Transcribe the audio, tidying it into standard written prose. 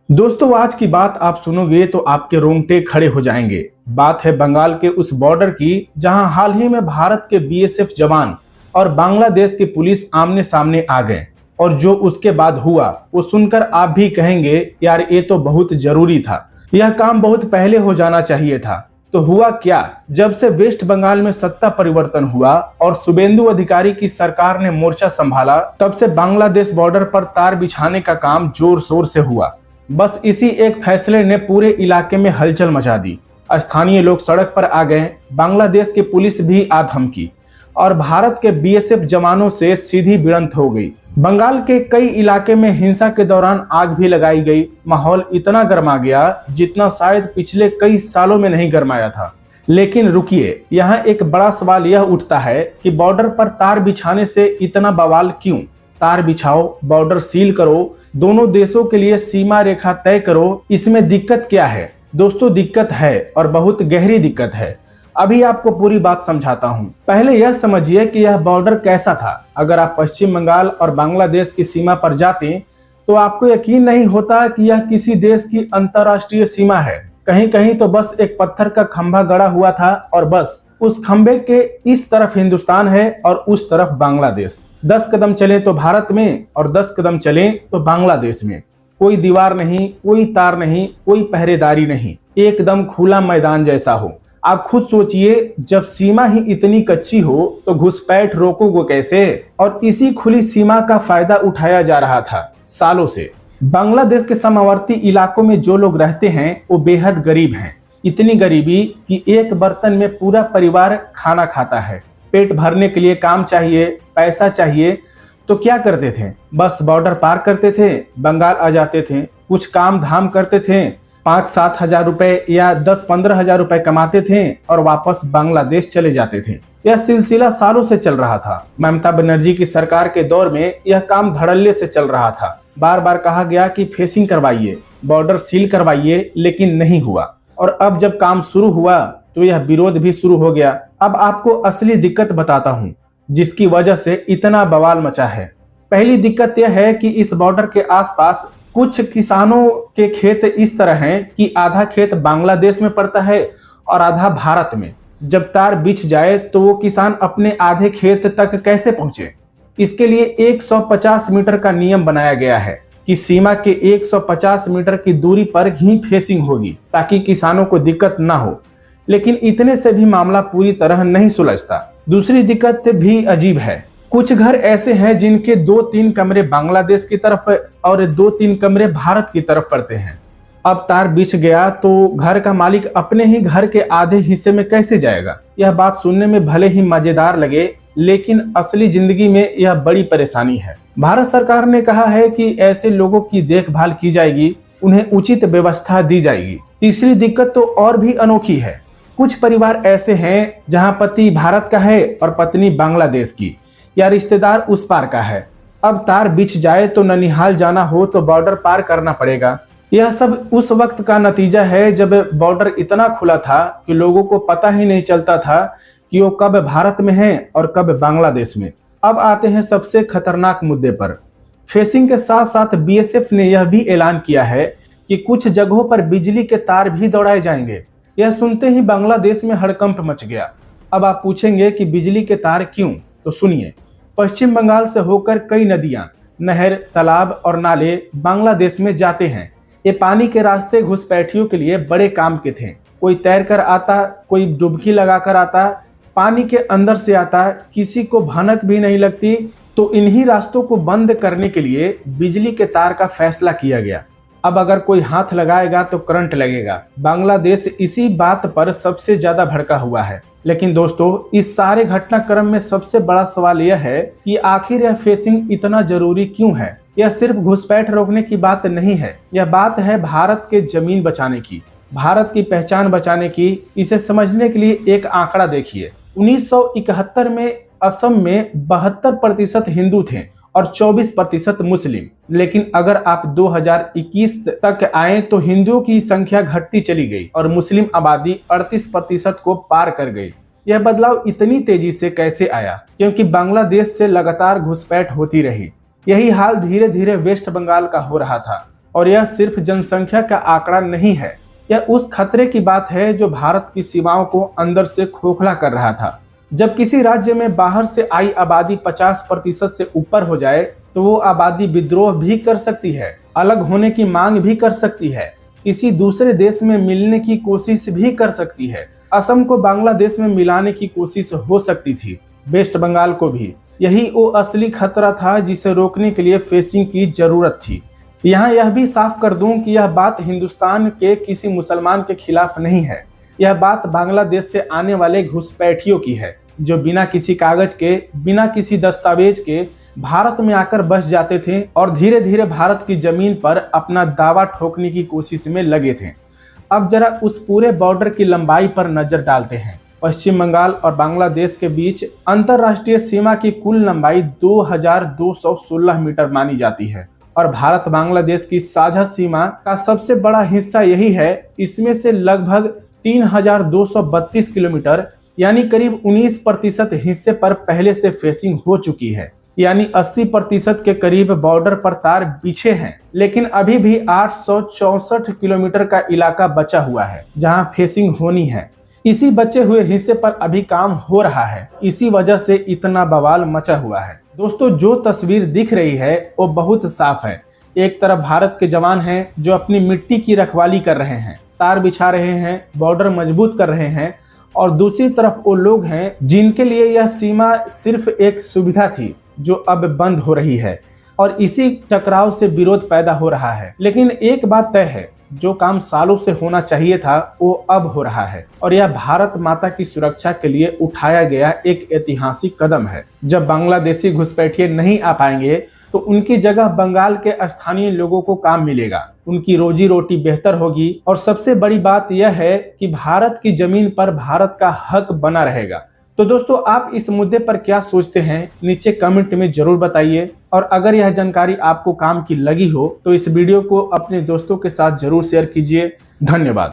दोस्तों, आज की बात आप सुनोगे तो आपके रोंगटे खड़े हो जाएंगे। बात है बंगाल के उस बॉर्डर की जहां हाल ही में भारत के बीएसएफ जवान और बांग्लादेश की पुलिस आमने सामने आ गए। और जो उसके बाद हुआ वो सुनकर आप भी कहेंगे यार ये तो बहुत जरूरी था, यह काम बहुत पहले हो जाना चाहिए था। तो हुआ क्या? जब से वेस्ट बंगाल में सत्ता परिवर्तन हुआ और शुभेंदु अधिकारी की सरकार ने मोर्चा संभाला, तब से बांग्लादेश बॉर्डर पर तार बिछाने का काम जोर शोर से हुआ। बस इसी एक फैसले ने पूरे इलाके में हलचल मचा दी। स्थानीय लोग सड़क पर आ गए, बांग्लादेश की पुलिस भी आ धमकी और भारत के बीएसएफ जवानों से सीधी भिड़ंत हो गई। बंगाल के कई इलाके में हिंसा के दौरान आग भी लगाई गई। माहौल इतना गर्मा गया जितना शायद पिछले कई सालों में नहीं गर्माया था। लेकिन रुकिए, यहाँ एक बड़ा सवाल यह उठता है कि बॉर्डर पर तार बिछाने से इतना बवाल क्यों? तार बिछाओ, बॉर्डर सील करो, दोनों देशों के लिए सीमा रेखा तय करो, इसमें दिक्कत क्या है? दोस्तों, दिक्कत है और बहुत गहरी दिक्कत है। अभी आपको पूरी बात समझाता हूँ। पहले यह समझिए कि यह बॉर्डर कैसा था। अगर आप पश्चिम बंगाल और बांग्लादेश की सीमा पर जाते तो आपको यकीन नहीं होता कि यह किसी देश की अंतर्राष्ट्रीय सीमा है। कहीं कहीं तो बस एक पत्थर का खंभा गड़ा हुआ था और बस उस खंभे के इस तरफ हिंदुस्तान है और उस तरफ बांग्लादेश। 10 कदम चले तो भारत में और 10 कदम चले तो बांग्लादेश में। कोई दीवार नहीं, कोई तार नहीं, कोई पहरेदारी नहीं, एकदम खुला मैदान जैसा हो। आप खुद सोचिए, जब सीमा ही इतनी कच्ची हो तो घुसपैठ रोकोगे कैसे? और इसी खुली सीमा का फायदा उठाया जा रहा था सालों से। बांग्लादेश के सीमावर्ती इलाकों में जो लोग रहते हैं वो बेहद गरीब हैं। इतनी गरीबी कि एक बर्तन में पूरा परिवार खाना खाता है। पेट भरने के लिए काम चाहिए, पैसा चाहिए, तो क्या करते थे? बस बॉर्डर पार करते थे, बंगाल आ जाते थे, कुछ काम धाम करते थे, 5-7 हजार रुपए या 10-15 हजार रुपए कमाते थे और वापस बांग्लादेश चले जाते थे। यह सिलसिला सालों से चल रहा था। ममता बनर्जी की सरकार के दौर में यह काम धड़ल्ले से चल रहा था। बार बार कहा गया कि फेसिंग करवाइए, बॉर्डर सील करवाइए, लेकिन नहीं हुआ। और अब जब काम शुरू हुआ तो यह विरोध भी शुरू हो गया। अब आपको असली दिक्कत बताता हूँ जिसकी वजह से इतना बवाल मचा है। पहली दिक्कत यह है कि इस बॉर्डर के आसपास कुछ किसानों के खेत इस तरह हैं कि आधा खेत बांग्लादेश में पड़ता है और आधा भारत में। जब तार बिछ जाए तो वो किसान अपने आधे खेत तक कैसे पहुंचे? इसके लिए 150 मीटर का नियम बनाया गया है कि सीमा के 150 मीटर की दूरी पर ही फेसिंग होगी ताकि किसानों को दिक्कत ना हो। लेकिन इतने से भी मामला पूरी तरह नहीं सुलझता। दूसरी दिक्कत भी अजीब है। कुछ घर ऐसे हैं जिनके 2-3 कमरे बांग्लादेश की तरफ और 2-3 कमरे भारत की तरफ पड़ते हैं। अब तार बिछ गया तो घर का मालिक अपने ही घर के आधे हिस्से में कैसे जाएगा? यह बात सुनने में भले ही मजेदार लगे, लेकिन असली जिंदगी में यह बड़ी परेशानी है। भारत सरकार ने कहा है कि ऐसे लोगों की देखभाल की जाएगी, उन्हें उचित व्यवस्था दी जाएगी। तीसरी दिक्कत तो और भी अनोखी है। कुछ परिवार ऐसे हैं जहां पति भारत का है और पत्नी बांग्लादेश की या रिश्तेदार उस पार का है। अब तार बिछ जाए तो ननिहाल जाना हो तो बॉर्डर पार करना पड़ेगा। यह सब उस वक्त का नतीजा है जब बॉर्डर इतना खुला था कि लोगों को पता ही नहीं चलता था कि वो कब भारत में हैं और कब बांग्लादेश में। अब आते हैं सबसे खतरनाक मुद्दे पर। फेसिंग के साथ साथ बीएसएफ ने यह भी ऐलान किया है कि कुछ जगहों पर बिजली के तार भी दौड़ाए जाएंगे। यह सुनते ही बांग्लादेश में हड़कंप मच गया। अब आप पूछेंगे कि बिजली के तार क्यों? तो सुनिए, पश्चिम बंगाल से होकर कई नदियां, नहर, तालाब और नाले बांग्लादेश में जाते हैं। ये पानी के रास्ते घुसपैठियों के लिए बड़े काम के थे। कोई तैरकर आता, कोई डुबकी लगाकर आता, पानी के अंदर से आता, किसी को भनक भी नहीं लगती। तो इन्हीं रास्तों को बंद करने के लिए बिजली के तार का फैसला किया गया। अब अगर कोई हाथ लगाएगा तो करंट लगेगा। बांग्लादेश इसी बात पर सबसे ज्यादा भड़का हुआ है। लेकिन दोस्तों, इस सारे घटनाक्रम में सबसे बड़ा सवाल यह है कि आखिर यह फेसिंग इतना जरूरी क्यों है? यह सिर्फ घुसपैठ रोकने की बात नहीं है, यह बात है भारत के जमीन बचाने की, भारत की पहचान बचाने की। इसे समझने के लिए एक आंकड़ा देखिए। 1971 में असम में 72% हिंदू थे और 24% मुस्लिम। लेकिन अगर आप 2021 तक आए तो हिंदुओं की संख्या घटती चली गई और मुस्लिम आबादी 38% को पार कर गई। यह बदलाव इतनी तेजी से कैसे आया? क्योंकि बांग्लादेश से लगातार घुसपैठ होती रही। यही हाल धीरे धीरे वेस्ट बंगाल का हो रहा था। और यह सिर्फ जनसंख्या का आंकड़ा नहीं है, यह उस खतरे की बात है जो भारत की सीमाओं को अंदर से खोखला कर रहा था। जब किसी राज्य में बाहर से आई आबादी 50% से ऊपर हो जाए तो वो आबादी विद्रोह भी कर सकती है, अलग होने की मांग भी कर सकती है, किसी दूसरे देश में मिलने की कोशिश भी कर सकती है। असम को बांग्लादेश में मिलाने की कोशिश हो सकती थी, वेस्ट बंगाल को भी। यही वो असली खतरा था जिसे रोकने के लिए फेंसिंग की जरूरत थी। यहाँ यह भी साफ कर दूं कि यह बात हिंदुस्तान के किसी मुसलमान के खिलाफ नहीं है। यह बात बांग्लादेश से आने वाले घुसपैठियों की है, जो बिना किसी कागज के, बिना किसी दस्तावेज के भारत में आकर बस जाते थे और धीरे धीरे भारत की जमीन पर अपना दावा ठोकने की कोशिश में लगे थे। अब जरा उस पूरे बॉर्डर की लंबाई पर नजर डालते हैं। पश्चिम बंगाल और बांग्लादेश के बीच अंतर्राष्ट्रीय सीमा की कुल लंबाई 2216 मीटर मानी जाती है और भारत बांग्लादेश की साझा सीमा का सबसे बड़ा हिस्सा यही है। इसमें से लगभग 3232 किलोमीटर यानी करीब 19% हिस्से पर पहले से फेंसिंग हो चुकी है, यानी 80% के करीब बॉर्डर पर तार बिछे हैं। लेकिन अभी भी 864 किलोमीटर का इलाका बचा हुआ है जहां फेंसिंग होनी है। इसी बचे हुए हिस्से पर अभी काम हो रहा है, इसी वजह से इतना बवाल मचा हुआ है। दोस्तों, जो तस्वीर दिख रही है वो बहुत साफ है। एक तरफ भारत के जवान हैं जो अपनी मिट्टी की रखवाली कर रहे हैं, तार बिछा रहे हैं, बॉर्डर मजबूत कर रहे हैं, और दूसरी तरफ वो लोग हैं जिनके लिए यह सीमा सिर्फ एक सुविधा थी जो अब बंद हो रही है और इसी टकराव से विरोध पैदा हो रहा है। लेकिन एक बात तय है, जो काम सालों से होना चाहिए था वो अब हो रहा है और यह भारत माता की सुरक्षा के लिए उठाया गया एक ऐतिहासिक कदम है। जब बांग्लादेशी घुसपैठिए नहीं आ पाएंगे तो उनकी जगह बंगाल के स्थानीय लोगों को काम मिलेगा, उनकी रोजी रोटी बेहतर होगी और सबसे बड़ी बात यह है कि भारत की जमीन पर भारत का हक बना रहेगा। तो दोस्तों, आप इस मुद्दे पर क्या सोचते हैं नीचे कमेंट में जरूर बताइए। और अगर यह जानकारी आपको काम की लगी हो तो इस वीडियो को अपने दोस्तों के साथ जरूर शेयर कीजिए। धन्यवाद।